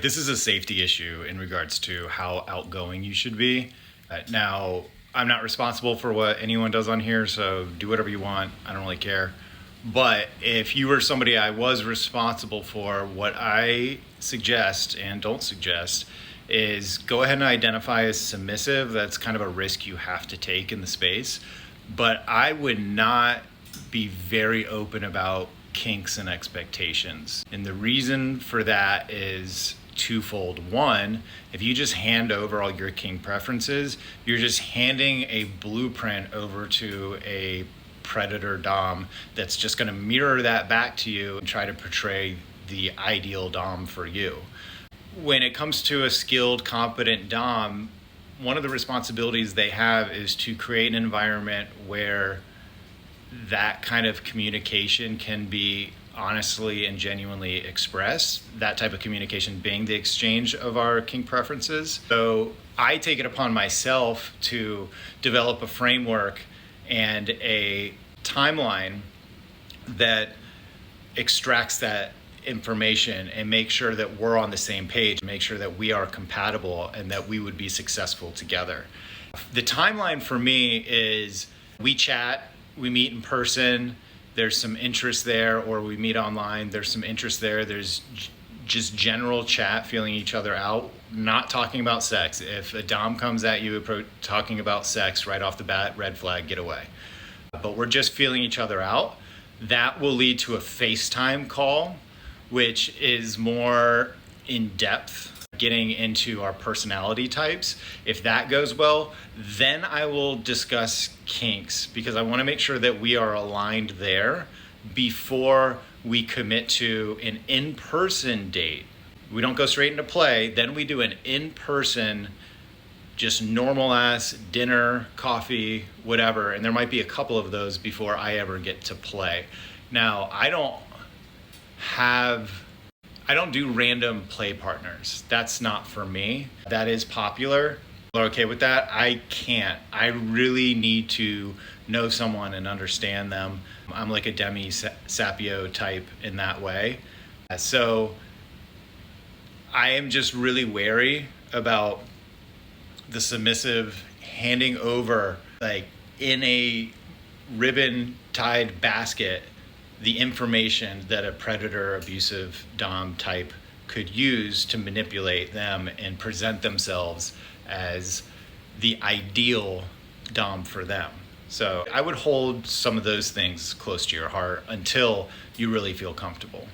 This is a safety issue in regards to how outgoing you should be. Now, I'm not responsible for what anyone does on here, so do whatever you want. I don't really care. But if you were somebody I was responsible for, what I suggest and don't suggest is go ahead and identify as submissive. That's kind of a risk you have to take in the space. But I would not be very open about kinks and expectations. And the reason for that is twofold. One, if you just hand over all your kink preferences, you're just handing a blueprint over to a predator dom that's just going to mirror that back to you and try to portray the ideal dom for you. When it comes to a skilled, competent dom, one of the responsibilities they have is to create an environment where that kind of communication can be honestly and genuinely expressed, that type of communication being the exchange of our kink preferences. So I take it upon myself to develop a framework and a timeline that extracts that information and make sure that we're on the same page, make sure that we are compatible and that we would be successful together. The timeline for me is we chat, we meet in person, there's some interest there, or we meet online, there's some interest there, there's just general chat, feeling each other out, not talking about sex. If a dom comes at you talking about sex right off the bat, red flag, get away. But we're just feeling each other out. That will lead to a FaceTime call, which is more in depth, getting into our personality types. If that goes well, then I will discuss kinks, because I want to make sure that we are aligned there before we commit to an in-person date. We don't go straight into play, then we do an in-person, just normal ass dinner, coffee, whatever, and there might be a couple of those before I ever get to play. Now, I don't do random play partners. That's not for me. That is popular. Okay with that? I can't. I really need to know someone and understand them. I'm like a Demi Sapio type in that way. So I am just really wary about the submissive handing over, like in a ribbon tied basket, the information that a predator, abusive dom type could use to manipulate them and present themselves as the ideal dom for them. So I would hold some of those things close to your heart until you really feel comfortable.